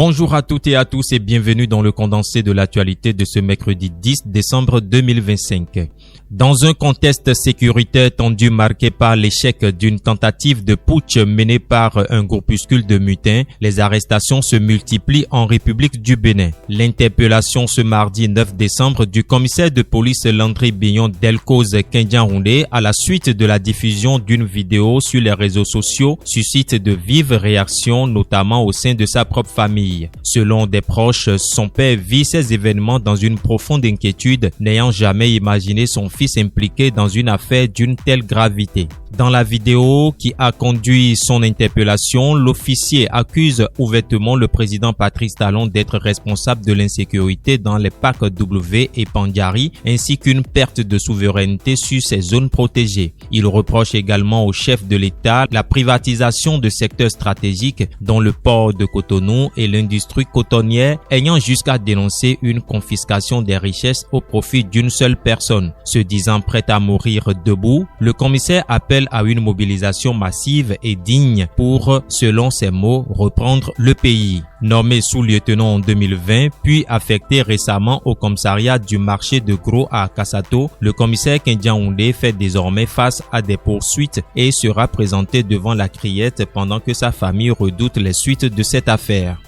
Bonjour à toutes et à tous et bienvenue dans le condensé de l'actualité de ce mercredi 10 décembre 2025. Dans un contexte sécuritaire tendu marqué par l'échec d'une tentative de putsch menée par un groupuscule de mutins, les arrestations se multiplient en République du Bénin. L'interpellation ce mardi 9 décembre du commissaire de police Landry Bignon Delcos Kendiaoundé à la suite de la diffusion d'une vidéo sur les réseaux sociaux suscite de vives réactions, notamment au sein de sa propre famille. Selon des proches, son père vit ces événements dans une profonde inquiétude, n'ayant jamais imaginé son fils impliqué dans une affaire d'une telle gravité. Dans la vidéo qui a conduit son interpellation, l'officier accuse ouvertement le président Patrice Talon d'être responsable de l'insécurité dans les parcs W et Pandiari, ainsi qu'une perte de souveraineté sur ces zones protégées. Il reproche également au chef de l'État la privatisation de secteurs stratégiques dont le port de Cotonou et l'industrie cotonnière, ayant jusqu'à dénoncer une confiscation des richesses au profit d'une seule personne. Se disant prêt à mourir debout, le commissaire appelle à une mobilisation massive et digne pour, selon ses mots, reprendre le pays. Nommé sous-lieutenant en 2020, puis affecté récemment au commissariat du marché de Gros à Kassato, le commissaire Kendiaoundé fait désormais face à des poursuites et sera présenté devant la criette pendant que sa famille redoute les suites de cette affaire.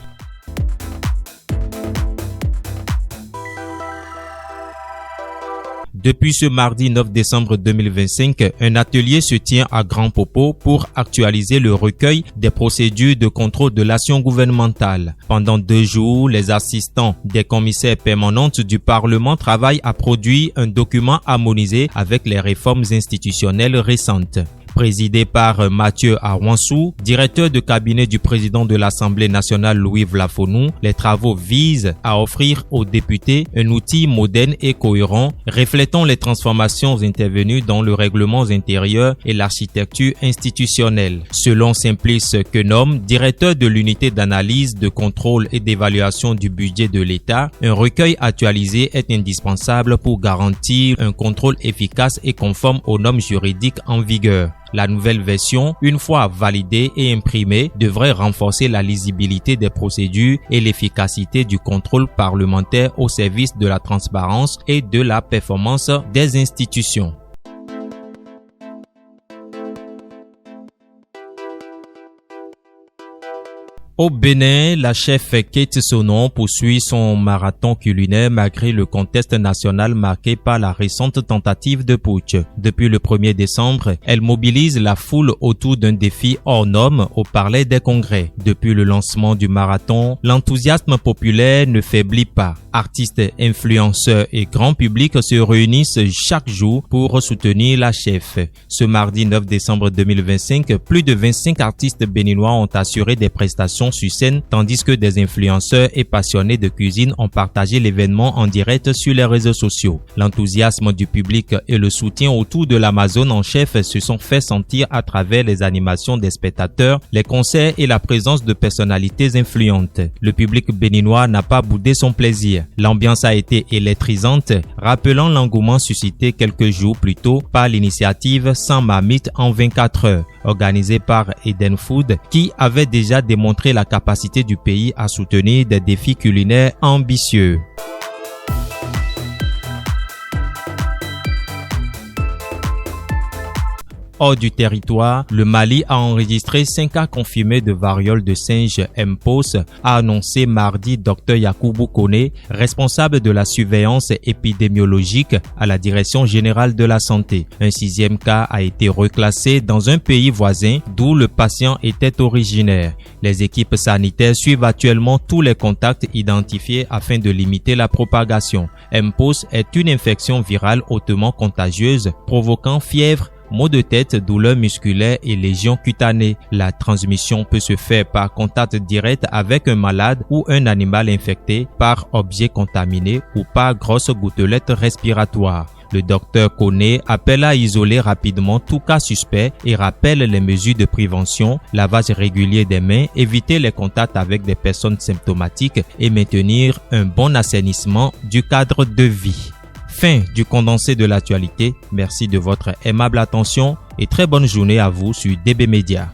Depuis ce mardi 9 décembre 2025, un atelier se tient à Grand Popo pour actualiser le recueil des procédures de contrôle de l'action gouvernementale. Pendant 2 jours, les assistants des commissaires permanentes du Parlement travaillent à produire un document harmonisé avec les réformes institutionnelles récentes. Présidé par Mathieu Arwansou, directeur de cabinet du président de l'Assemblée nationale Louis Vlafonou, les travaux visent à offrir aux députés un outil moderne et cohérent, reflétant les transformations intervenues dans le règlement intérieur et l'architecture institutionnelle. Selon Simplice Quenom, directeur de l'unité d'analyse, de contrôle et d'évaluation du budget de l'État, un recueil actualisé est indispensable pour garantir un contrôle efficace et conforme aux normes juridiques en vigueur. La nouvelle version, une fois validée et imprimée, devrait renforcer la lisibilité des procédures et l'efficacité du contrôle parlementaire au service de la transparence et de la performance des institutions. Au Bénin, la chef Kate Sonon poursuit son marathon culinaire malgré le contexte national marqué par la récente tentative de putsch. Depuis le 1er décembre, elle mobilise la foule autour d'un défi hors norme au Palais des Congrès. Depuis le lancement du marathon, l'enthousiasme populaire ne faiblit pas. Artistes, influenceurs et grand public se réunissent chaque jour pour soutenir la chef. Ce mardi 9 décembre 2025, plus de 25 artistes béninois ont assuré des prestations sur scène, tandis que des influenceurs et passionnés de cuisine ont partagé l'événement en direct sur les réseaux sociaux. L'enthousiasme du public et le soutien autour de l'Amazone en chef se sont fait sentir à travers les animations des spectateurs, les concerts et la présence de personnalités influentes. Le public béninois n'a pas boudé son plaisir. L'ambiance a été électrisante, rappelant l'engouement suscité quelques jours plus tôt par l'initiative Sans marmite en 24 heures, organisée par Eden Food, qui avait déjà démontré la capacité du pays à soutenir des défis culinaires ambitieux. Hors du territoire, le Mali a enregistré 5 cas confirmés de variole de singe Mpox, a annoncé mardi Dr Yakubu Kone, responsable de la surveillance épidémiologique à la Direction générale de la santé. Un 6e cas a été reclassé dans un pays voisin d'où le patient était originaire. Les équipes sanitaires suivent actuellement tous les contacts identifiés afin de limiter la propagation. Mpox est une infection virale hautement contagieuse provoquant fièvre, maux de tête, douleurs musculaires et lésions cutanées. La transmission peut se faire par contact direct avec un malade ou un animal infecté, par objet contaminé ou par grosse gouttelette respiratoire. Le docteur Kone appelle à isoler rapidement tout cas suspect et rappelle les mesures de prévention, lavage régulier des mains, éviter les contacts avec des personnes symptomatiques et maintenir un bon assainissement du cadre de vie. Fin du condensé de l'actualité. Merci de votre aimable attention et très bonne journée à vous sur DB Media.